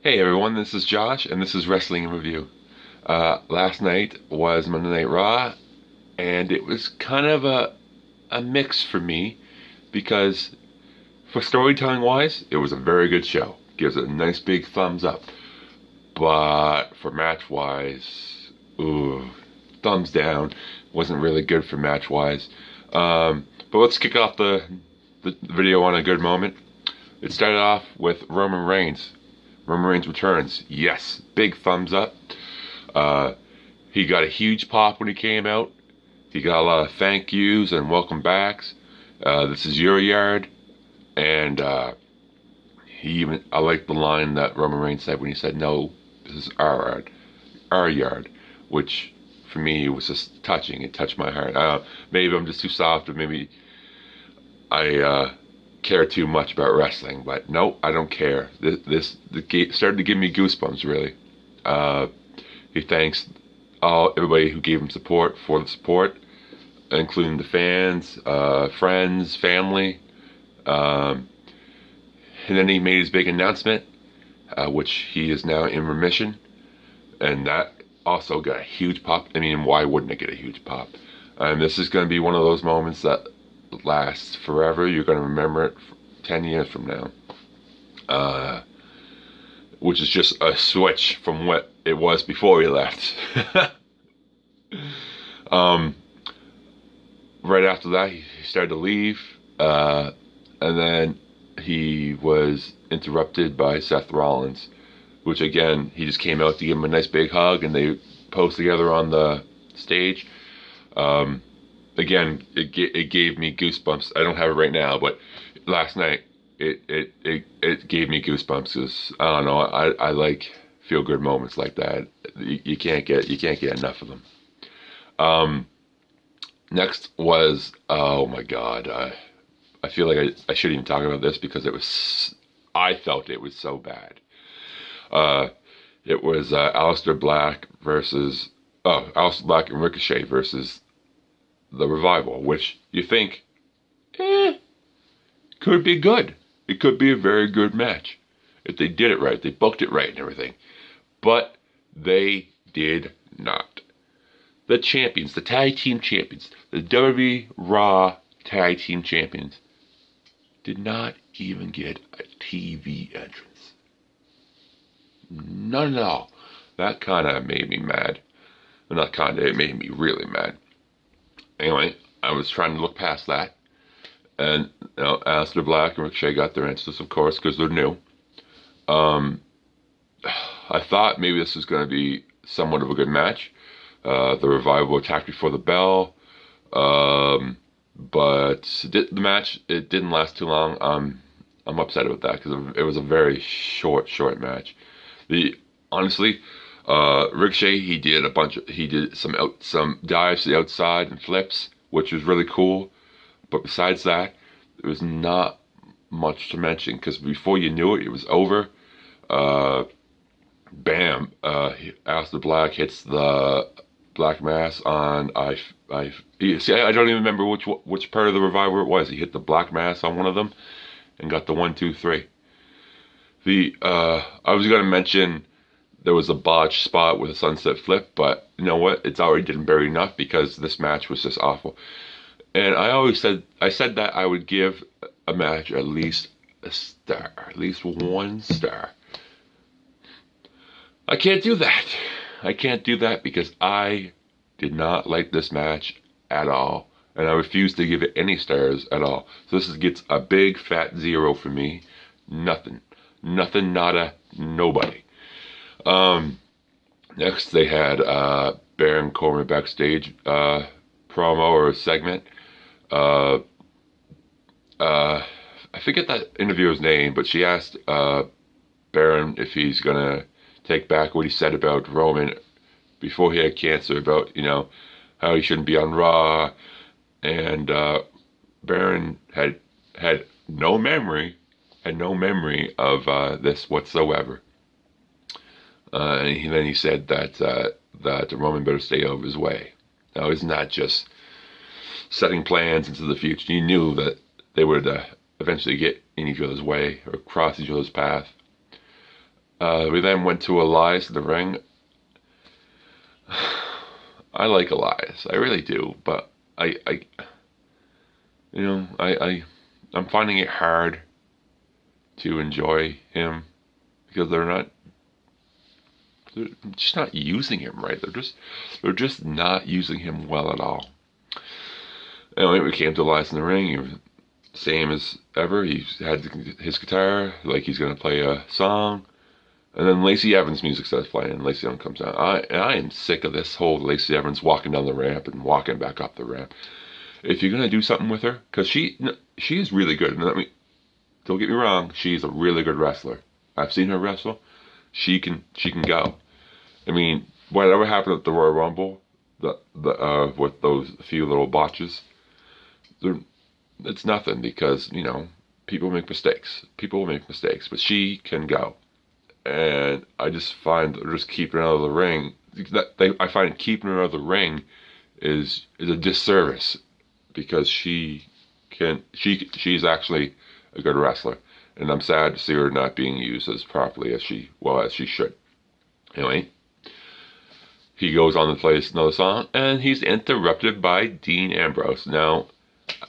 Hey everyone, this is Josh, and this is Wrestling in Review. Last night was Monday Night Raw, and it was kind of a mix for me because for storytelling wise, it was a very good show. Gives it a nice big thumbs up. But for match wise, thumbs down. Wasn't really good for match wise. But let's kick off the video on a good moment. It started off with Roman Reigns. Roman Reigns returns. Yes, big thumbs up. He got a huge pop when he came out. He got a lot of thank yous and welcome backs. This is your yard. And I like the line that Roman Reigns said when he said, "No, this is our yard," which for me was just touching. It touched my heart. Maybe I'm just too soft, or maybe I care too much about wrestling, but no, I don't care. This started to give me goosebumps, really. He thanks everybody who gave him support for the support, including the fans, friends, family. And then he made his big announcement, which he is now in remission, and that also got a huge pop. I mean, why wouldn't it get a huge pop? This is going to be one of those moments that lasts forever. You're going to remember it 10 years from now, which is just a switch from what it was before he left. Right after that, he started to leave, and then he was interrupted by Seth Rollins, which again, he just came out to give him a nice big hug, and they posed together on the stage. Again, it gave me goosebumps. I don't have it right now, but last night it gave me goosebumps because I don't know. I like feel good moments like that. You can't get enough of them. Next was, oh my God, I feel like I shouldn't even talk about this because I felt it was so bad. It was Aleister Black and Ricochet versus the Revival, which you think, could be good. It could be a very good match if they did it right, they booked it right and everything. But they did not. The champions, the tag team champions, the WWE Raw tag team champions, did not even get a TV entrance. None at all. That kind of made me mad. Well, not kind of, it made me really mad. Anyway, I was trying to look past that. And, Aleister Black and Ricochet got their entrances, of course, because they're new. I thought maybe this was going to be somewhat of a good match. The Revival attacked before the bell. But the match, it didn't last too long. I'm upset about that because it was a very short match. Honestly, Ricochet, he did some dives to the outside and flips, which was really cool. But besides that, there was not much to mention because before you knew it, it was over. Bam! Aleister Black hits the Black Mass on I don't even remember which part of the Revival it was. He hit the Black Mass on one of them and got the 1, 2, 3. I was gonna mention there was a botch spot with a sunset flip, but you know what? It's already done buried enough because this match was just awful. And I said that I would give a match at least a star, at least 1 star. I can't do that. I can't do that because I did not like this match at all. And I refuse to give it any stars at all. So this gets a big fat 0 for me. Nothing. Nothing, nada, nobody. Next they had Barren Corbin backstage promo or segment. I forget that interviewer's name, but she asked Barren if he's gonna take back what he said about Roman before he had cancer, about how he shouldn't be on Raw, and Barren had no memory of this whatsoever. And then he said that Roman better stay out of his way. Now, isn't that just setting plans into the future? You knew that they would eventually get in each other's way or cross each other's path. We then went to Elias in the ring. I like Elias, I really do, but I'm finding it hard to enjoy him because they're just not using him right. They're just not using him well at all. Anyway, we came to Elias in the ring. He was same as ever. He had his guitar, like he's gonna play a song. And then Lacey Evans' music starts playing, and Lacey Evans comes out. I am sick of this whole Lacey Evans walking down the ramp and walking back up the ramp. If you're gonna do something with her, because she is really good. And don't get me wrong, she's a really good wrestler. I've seen her wrestle. She can go. I mean, whatever happened at the Royal Rumble, with those few little botches, it's nothing because people make mistakes. People make mistakes, but she can go. And I just find just keeping her out of the ring. I find keeping her out of the ring is a disservice because she's actually a good wrestler, and I'm sad to see her not being used as properly as she should. Anyway, he goes on to play another song, and he's interrupted by Dean Ambrose. Now,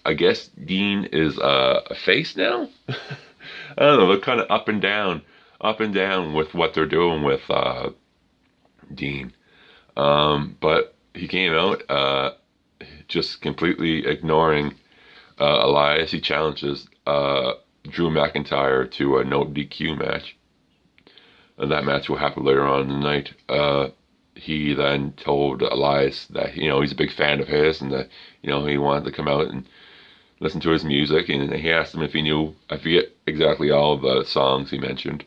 I guess Dean is a face now. I don't know. They're kind of up and down with what they're doing with Dean. But he came out just completely ignoring Elias. He challenges Drew McIntyre to a no DQ match. And that match will happen later on in the night. He then told Elias that, he's a big fan of his and that, he wanted to come out and listen to his music. And he asked him if he knew, I forget exactly all the songs he mentioned.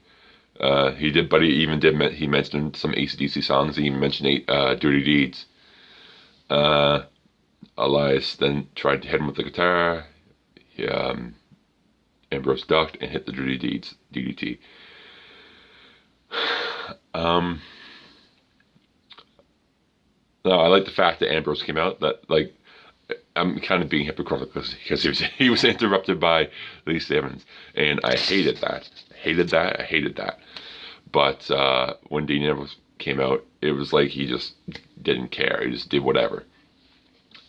He did, but he mentioned some AC/DC songs. He even mentioned Dirty Deeds. Elias then tried to hit him with the guitar. Ambrose ducked and hit the Dirty Deeds DDT. No, I like the fact that Ambrose came out. That I'm kind of being hypocritical because he was interrupted by Lacey Evans, and I hated that. I hated that. But when Dean Ambrose came out, it was like he just didn't care. He just did whatever.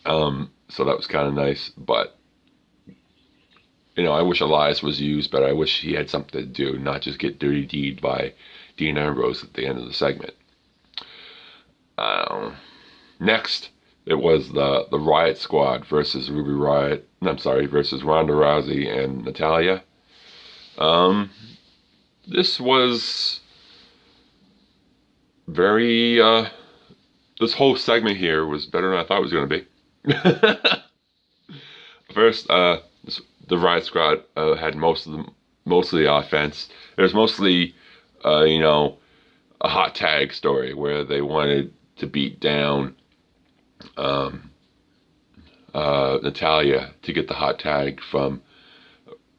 So that was kind of nice. But I wish Elias was used, but I wish he had something to do, not just get dirty deed by Dean Ambrose at the end of the segment. Next, it was the Riot Squad versus versus Ronda Rousey and Natalya. This was very, this whole segment here was better than I thought it was going to be. First, the Riot Squad had most of the offense. It was mostly, a hot tag story where they wanted to beat down Natalya to get the hot tag from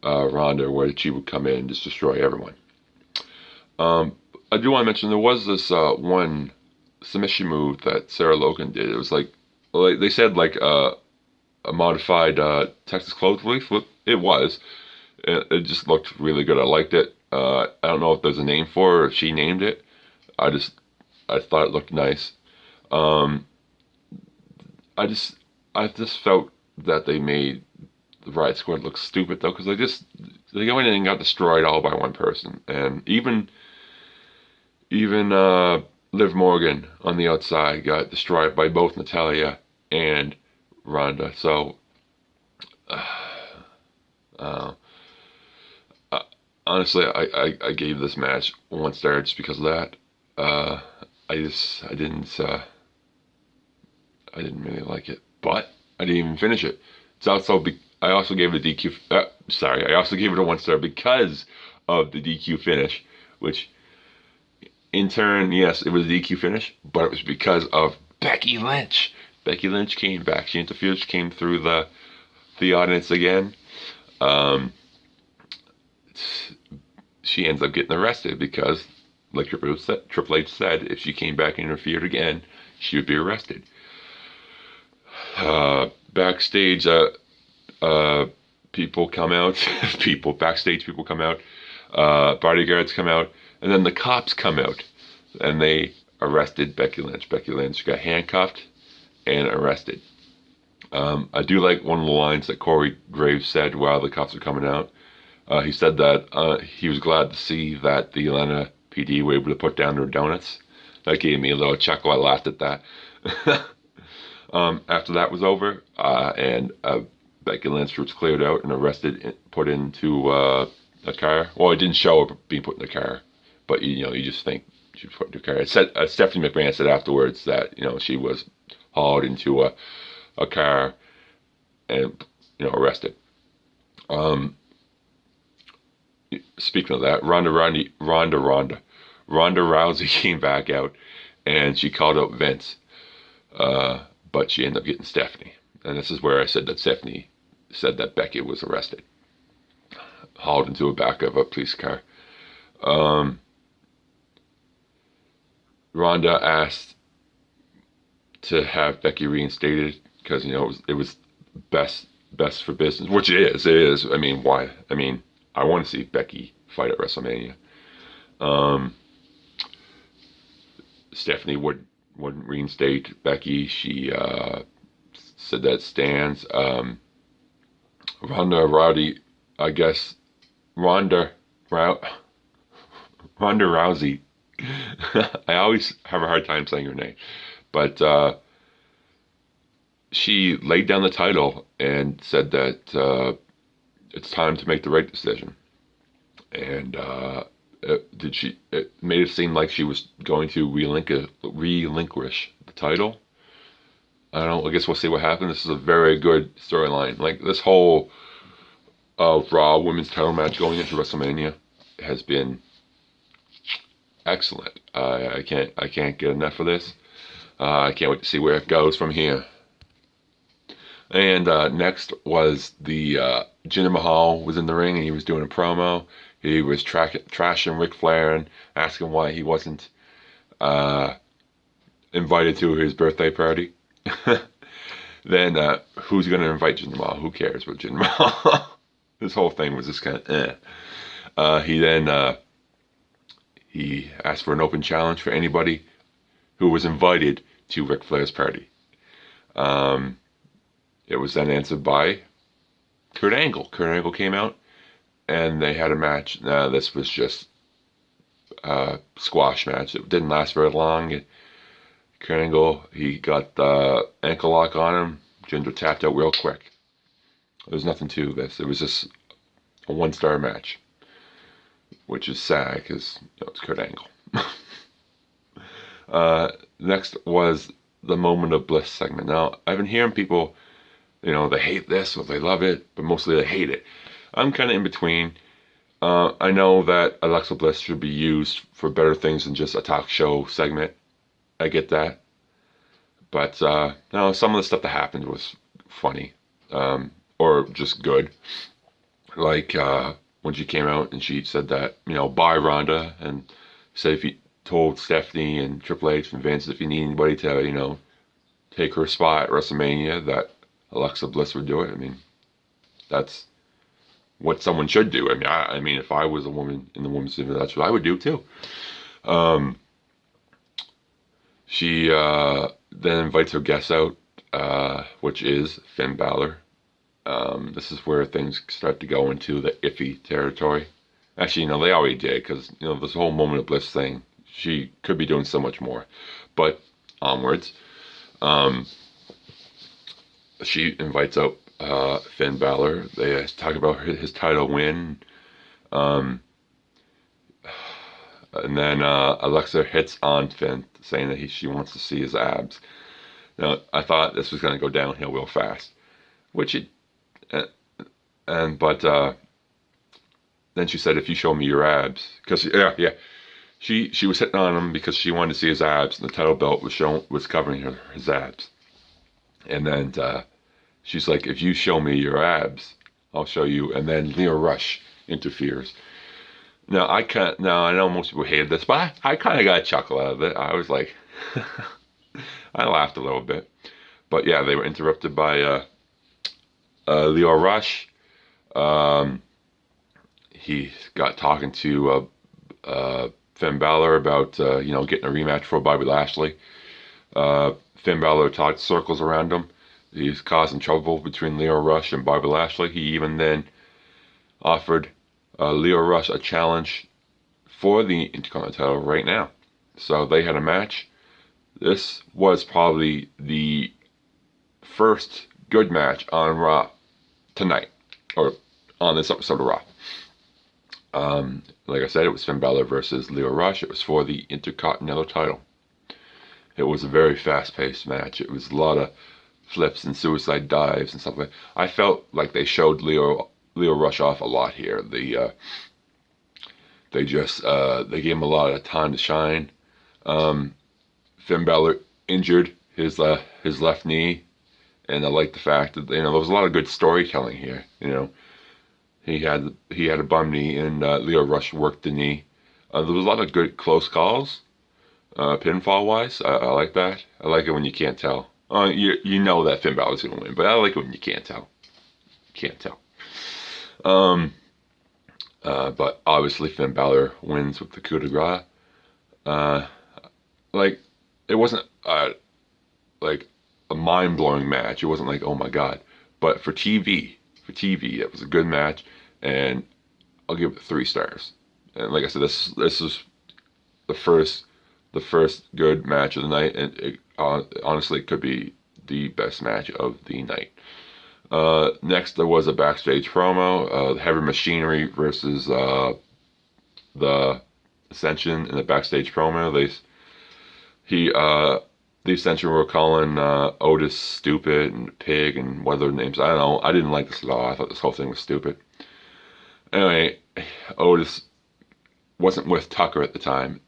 Ronda, where she would come in and just destroy everyone. I do want to mention there was this one submission move that Sarah Logan did. It was like they said a modified Texas clothesline. It was. It just looked really good. I liked it. I don't know if there's a name for it or if she named it. I thought it looked nice. I just felt that they made the Riot Squad look stupid though, because they went in and got destroyed all by one person, and even Liv Morgan on the outside got destroyed by both Natalya and Ronda. So honestly, I gave this match 1 star just because of that. I didn't really like it, but I didn't even finish it. It's also I also gave it a DQ. I also gave it a 1 star because of the DQ finish, which in turn, yes, it was a DQ finish, but it was because of Becky Lynch. Becky Lynch came back. She interfered. She came through the audience again. She ends up getting arrested because, like Triple H said, if she came back and interfered again, she would be arrested. Backstage, people come out. Backstage people come out. Bodyguards come out, And then the cops come out, and they arrested Becky Lynch. Becky Lynch got handcuffed and arrested. I do like one of the lines that Corey Graves said while the cops were coming out. He said that he was glad to see that the Atlanta PD were able to put down their donuts. That gave me a little chuckle. I laughed at that. After that was over, and Becky Lynch was cleared out and arrested and put into a car. Well, it didn't show her being put in the car, but you just think she was put into a car. It said, Stephanie McMahon said afterwards that she was hauled into a car and arrested. Speaking of that, Ronda Rousey came back out and she called out Vince, but she ended up getting Stephanie. And this is where I said that Stephanie said that Becky was arrested, hauled into the back of a police car. Ronda asked to have Becky reinstated because it was best for business, which it is. It is. I mean, why? I mean, I want to see Becky fight at WrestleMania. Stephanie wouldn't reinstate Becky. She said that stands. Ronda Rousey, I guess. Ronda Rousey. I always have a hard time saying her name, but she laid down the title and said that it's time to make the right decision. And it made it seem like she was going to relinquish the title. I don't know. I guess we'll see what happens. This is a very good storyline. Like this whole Raw women's title match going into WrestleMania has been excellent. I can't get enough of this. I can't wait to see where it goes from here. And next was the Jinder Mahal was in the ring and he was doing a promo. He was trashing Ric Flair and asking why he wasn't invited to his birthday party. Then who's going to invite Jinder Mahal? Who cares about Jinder Mahal? This whole thing was just kind of he asked for an open challenge for anybody who was invited to Ric Flair's party. It was then answered by Kurt Angle. Kurt Angle came out and they had a match. This was just a squash match. It didn't last very long. Kurt Angle, he got the ankle lock on him. Jinder tapped out real quick. There was nothing to this. It was just a 1-star match, which is sad because it's Kurt Angle. Next was the Moment of Bliss segment. Now, I've been hearing people, they hate this or they love it, but mostly they hate it. I'm kind of in between. I know that Alexa Bliss should be used for better things than just a talk show segment. I get that. But no, some of the stuff that happened was funny, or just good. Like when she came out and she said that, bye Ronda, and said if you told Stephanie and Triple H and Vince if you need anybody to, take her spot at WrestleMania, that Alexa Bliss would do it. I mean, that's what someone should do. I mean, if I was a woman in the women's division, that's what I would do too. She then invites her guests out, which is Finn Balor. This is where things start to go into the iffy territory. Actually, they already did, because, this whole Moment of Bliss thing, she could be doing so much more. But onwards, she invites out Finn Balor. They talk about his title win. And then Alexa hits on Finn, saying that she wants to see his abs. Now, I thought this was going to go downhill real fast, which it, but then she said, if you show me your abs, because she was hitting on him because she wanted to see his abs, and the title belt was covering his abs. And then she's like, if you show me your abs, I'll show you. And then Leo Rush interferes. Now, I know most people hated this, but I kind of got a chuckle out of it. I was like, I laughed a little bit. But yeah, they were interrupted by Leo Rush. He got talking to Finn Balor about getting a rematch for Bobby Lashley. Finn Balor talked circles around him. He's causing trouble between Lio Rush and Bobby Lashley. He even then offered Lio Rush a challenge for the Intercontinental title right now. So they had a match. This was probably the first good match on Raw tonight, or on this episode of Raw. Like I said, it was Finn Balor versus Lio Rush. It was for the Intercontinental title. It was a very fast-paced match. It was a lot of flips and suicide dives and stuff like that. I felt like they showed Lio Rush off a lot here. They gave him a lot of time to shine. Finn Balor injured his left knee, and I like the fact that there was a lot of good storytelling here. He had a bum knee, and Lio Rush worked the knee. There was a lot of good close calls, pinfall wise. I like that. I like it when you can't tell. You know that Finn Balor's gonna win, but I like it when you can't tell. Can't tell. But obviously Finn Balor wins with the coup de grace. It wasn't like a mind-blowing match. It wasn't like, oh my god. But for TV, it was a good match, and I'll give it 3 stars. And like I said, this is the first good match of the night, and honestly, it could be the best match of the night. Next, there was a backstage promo, Heavy Machinery versus the Ascension in the backstage promo. The Ascension were calling Otis stupid and pig and what other names. I don't know. I didn't like this at all. I thought this whole thing was stupid. Anyway, Otis wasn't with Tucker at the time.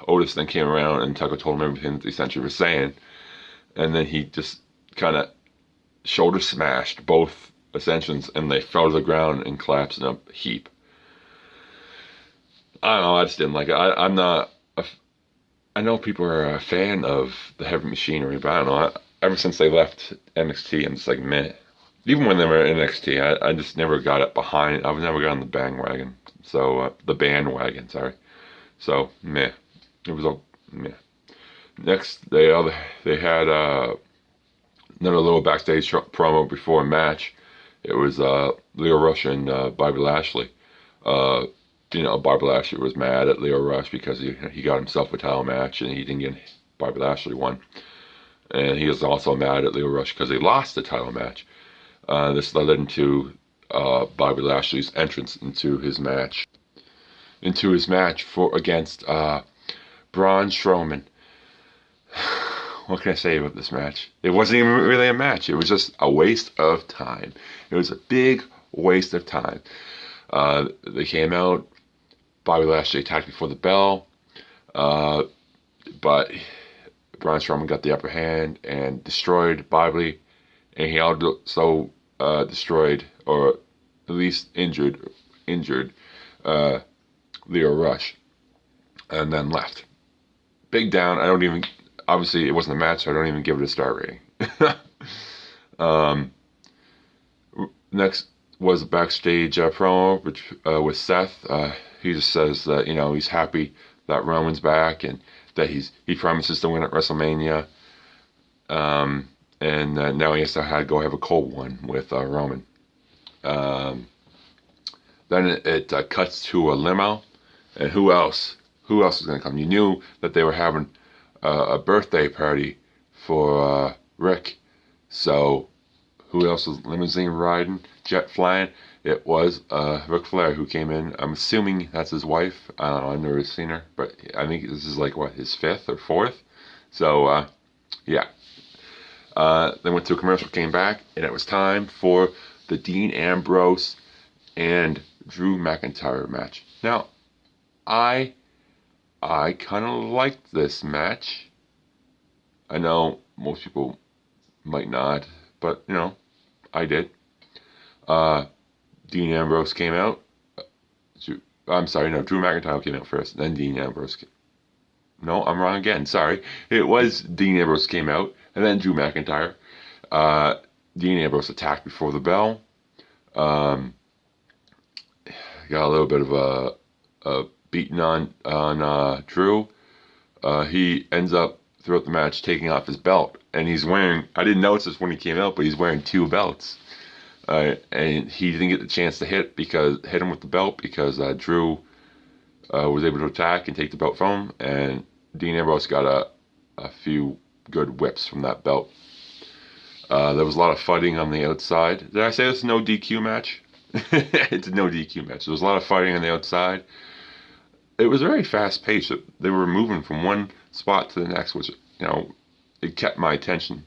Otis then came around and Tucker told him everything that the Ascension was saying. And then he just kind of shoulder smashed both Ascensions, and they fell to the ground and collapsed in a heap. I don't know. I just didn't like it. I'm not... I know people are a fan of the Heavy Machinery, but I don't know. Ever since they left NXT, I'm just like, meh. Even when they were in NXT, I just never got it behind. I've never got on the bandwagon. So, the bandwagon, sorry. So, meh. It was all meh. Next, they had another little backstage promo before a match. It was Lio Rush and Bobby Lashley. Bobby Lashley was mad at Lio Rush because he got himself a title match and he didn't get Bobby Lashley one. And he was also mad at Lio Rush because he lost the title match. This led into Bobby Lashley's entrance into his match against Braun Strowman. What can I say about this match? It wasn't even really a match. It was just a waste of time. It was a big waste of time. They came out. Bobby Lashley attacked before the bell. But Braun Strowman got the upper hand and destroyed Bobby. And he also destroyed, or at least injured Lio Rush. And then left. Big down. Obviously, it wasn't a match, so I don't even give it a star rating. Next was a backstage promo with Seth. He just says that he's happy that Roman's back and that he promises to win at WrestleMania. And now he has to go have a cold one with Roman. Then it cuts to a limo, and who else? Who else is going to come? You knew that they were having a birthday party for Rick. So who else was limousine riding, jet flying? It was Ric Flair who came in. I'm assuming that's his wife. I don't know. I've never seen her, but I think this is like his 5th or 4th. So yeah. Then went to a commercial, came back, and it was time for the Dean Ambrose and Drew McIntyre match. Now, I kind of liked this match. I know most people might not, but I did. Dean Ambrose came out. Drew McIntyre came out first, then Dean Ambrose came. No, I'm wrong again. Sorry. It was Dean Ambrose came out, and then Drew McIntyre. Dean Ambrose attacked before the bell. Got a little bit of a beating on Drew. He ends up throughout the match taking off his belt, and he's wearing, I didn't notice this when he came out, but he's wearing 2 belts. And he didn't get the chance to hit him with the belt because Drew was able to attack and take the belt from him, and Dean Ambrose got a few good whips from that belt. There was a lot of fighting on the outside. Did I say it's no DQ match? It's a no DQ match. There was a lot of fighting on the outside. It was very fast paced. They were moving from one spot to the next, which, it kept my attention.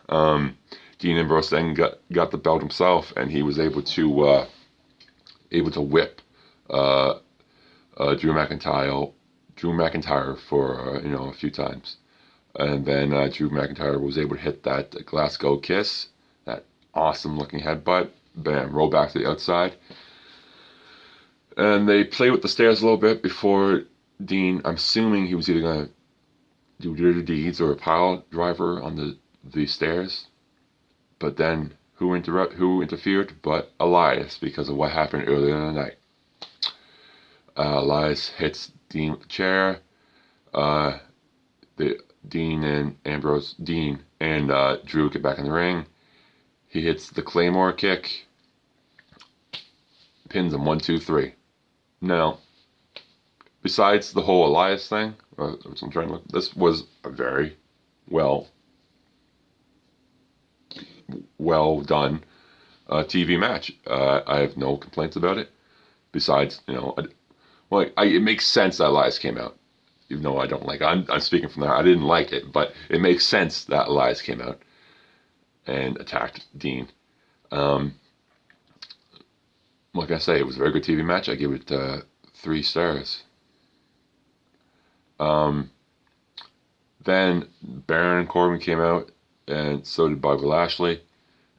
Dean Ambrose then got the belt himself, and he was able to whip Drew McIntyre for a few times, and then Drew McIntyre was able to hit that Glasgow kiss, that awesome looking headbutt. Bam, roll back to the outside, and they played with the stairs a little bit before Dean. I'm assuming he was either gonna do dirty deeds or a pile driver on the stairs. But then, who interfered but Elias, because of what happened earlier in the night. Elias hits Dean with the chair. Dean and Drew get back in the ring. He hits the Claymore kick. Pins him 1, 2, 3. Now, besides the whole Elias thing, this was a very well done TV match. I have no complaints about it. Besides, it makes sense that Elias came out, even though I don't like it. I'm speaking from there. I didn't like it, but it makes sense that Elias came out and attacked Dean. Like I say, it was a very good TV match. I give it 3 stars. Then Barren and Corbin came out, and so did Bobby Lashley,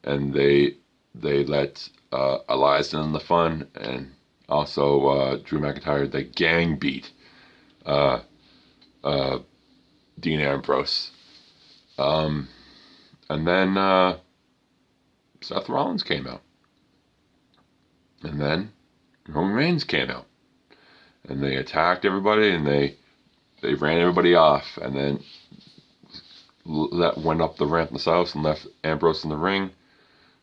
and they let Elias in on the fun, and also Drew McIntyre, they gang beat Dean Ambrose. And then Seth Rollins came out, and then Roman Reigns came out, and they attacked everybody, and they ran everybody off, and then went up the ramp themselves and left Ambrose in the ring.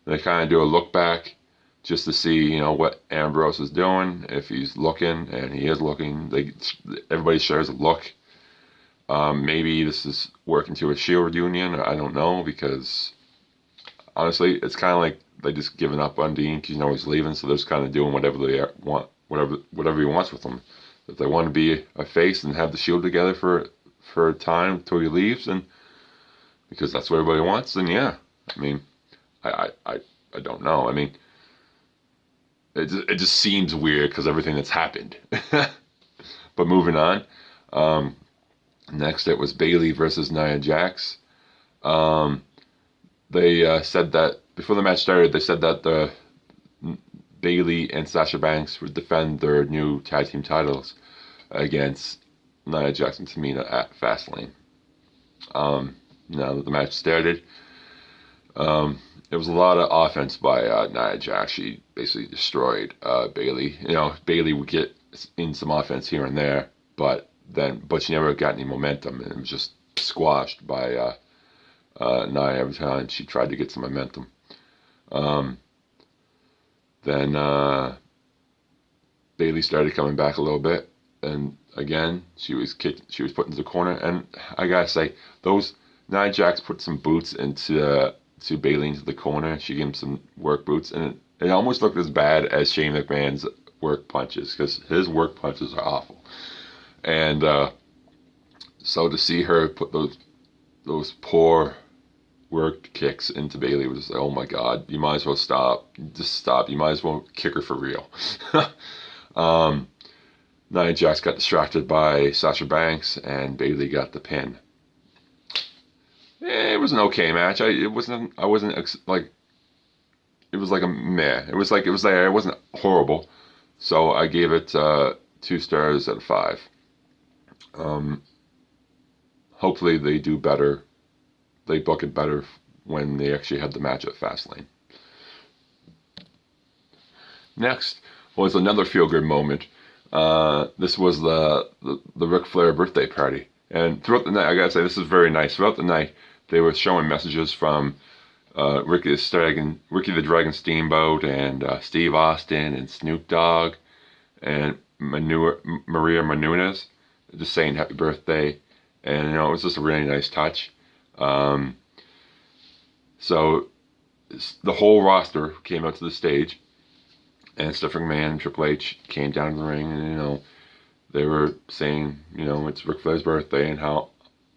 They kind of do a look back just to see, what Ambrose is doing, if he's looking, and he is looking. Everybody shares a look. Maybe this is working to a Shield reunion. I don't know, because honestly, it's kind of like they just given up on Dean because he's leaving, so they're just kind of doing whatever they want, whatever he wants with them. If they want to be a face and have the Shield together for a time until he leaves, and because that's what everybody wants, then yeah. I mean, I don't know. I mean, it just seems weird because everything that's happened. But moving on. Next, it was Bayley versus Noia Jax. They said that before the match started, they said that Bayley and Sasha Banks would defend their new tag team titles against Noia Jax and Tamina at Fastlane. Now that the match started, there was a lot of offense by Noia Jax. She basically destroyed Bayley. Bayley would get in some offense here and there, but she never got any momentum, and it was just squashed by Nia every time she tried to get some momentum. Then Bayley started coming back a little bit, and again she was put into the corner. And I gotta say, those Nia Jax put some boots into Bayley into the corner. She gave him some work boots, and it almost looked as bad as Shane McMahon's work punches, because his work punches are awful. And so to see her put those poor work kicks into Bayley was like, oh my God, you might as well stop. Just stop. You might as well kick her for real. Nia Jax got distracted by Sasha Banks, and Bayley got the pin. It was an okay match. It wasn't like, it was like a meh. It was there. It wasn't horrible. So I gave it 2 stars out of 5. Hopefully they do better. They book it better when they actually have the match at Fastlane. Next was another feel-good moment. This was the Ric Flair birthday party. And throughout the night, I gotta say, this is very nice. Throughout the night, they were showing messages from Ricky the Dragon Steamboat, and Steve Austin, and Snoop Dogg, and Maria Menounos, just saying happy birthday. And, you know, it was just a really nice touch. So the whole roster came out to the stage, and Stephanie McMahon and Triple H came down to the ring, and, you know, they were saying, you know, it's Ric Flair's birthday, and how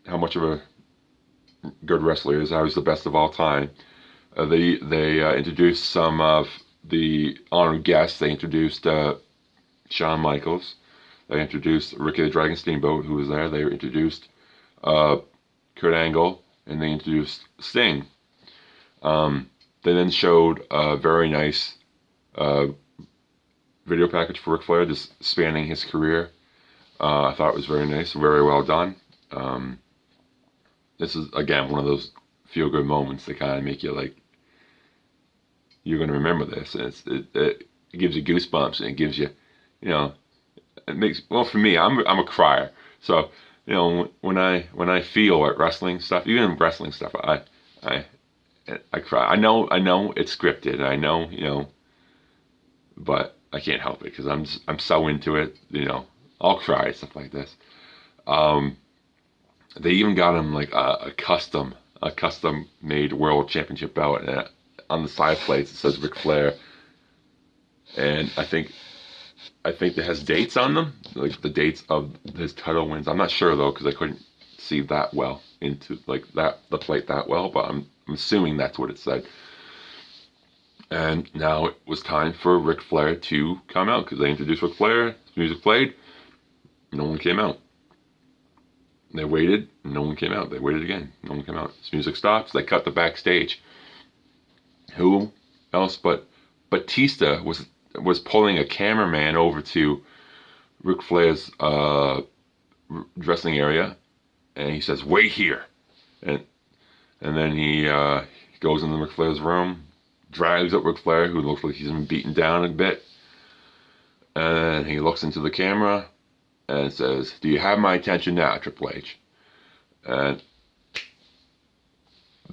much of a good wrestler he is, how he's the best of all time. They introduced some of the honored guests. They introduced Shawn Michaels. They introduced Ricky the Dragon Steamboat, who was there. They introduced Kurt Angle, and they introduced Sting. They then showed a very nice video package for Ric Flair, just spanning his career. I thought it was very nice, very well done. This is, again, one of those feel-good moments that kind of make you like, you're going to remember this. And it gives you goosebumps, and it gives you, you know, it makes, well, for me, I'm a crier. So, you know, when I feel at wrestling stuff, even wrestling stuff, I cry. I know it's scripted. I know, you know, but I can't help it because I'm so into it. You know, I'll cry at stuff like this. They even got him like a custom made world championship belt, and on the side plates it says Ric Flair, and I think it has dates on them, like the dates of his title wins. I'm not sure though, because I couldn't see that well into like the plate that well, but I'm assuming that's what it said. And now it was time for Ric Flair to come out, because they introduced Ric Flair, his music played, no one came out. They waited, no one came out. They waited again, no one came out. His music stops, they cut the backstage. Who else but Batista was pulling a cameraman over to Ric Flair's dressing area, and he says, "Wait here," and then he goes into Ric Flair's room, drags up Ric Flair, who looks like he's been beaten down a bit, and he looks into the camera and says, "Do you have my attention now, Triple H?" And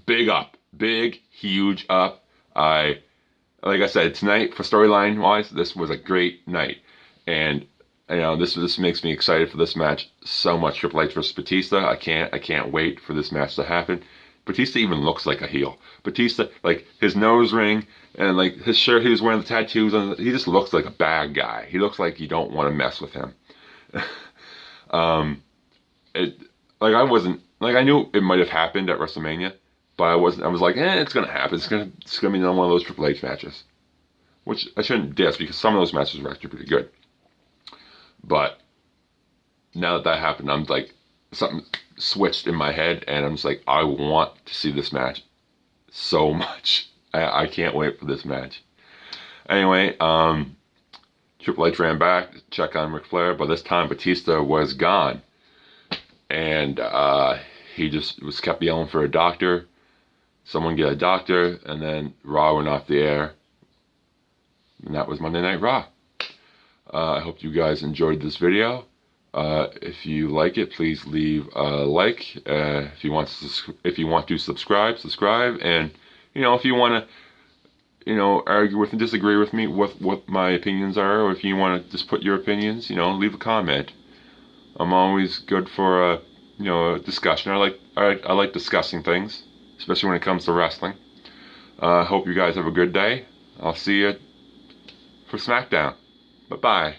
big, huge up. Like I said, tonight, for storyline wise, this was a great night, and you know, this makes me excited for this match so much. Triple H versus Batista. I can't wait for this match to happen. Batista even looks like a heel. Batista, like his nose ring and like his shirt, he was wearing the tattoos on. He just looks like a bad guy. He looks like you don't want to mess with him. I knew it might have happened at WrestleMania, but I was like, it's gonna happen. It's gonna be another one of those Triple H matches, which I shouldn't diss because some of those matches were actually pretty good. But now that happened, I'm like, something switched in my head, and I'm just like, I want to see this match so much. I can't wait for this match. Anyway, Triple H ran back to check on Ric Flair, but this time Batista was gone, and he just was kept yelling for a doctor. Someone get a doctor, and then Raw went off the air, and that was Monday Night Raw. I hope you guys enjoyed this video. If you like it, please leave a like. If you want to subscribe, and you know, if you want to, you know, argue with and disagree with me with what my opinions are, or if you want to just put your opinions, you know, leave a comment. I'm always good for a discussion. I like discussing things, especially when it comes to wrestling. Hope you guys have a good day. I'll see you for SmackDown. Bye-bye.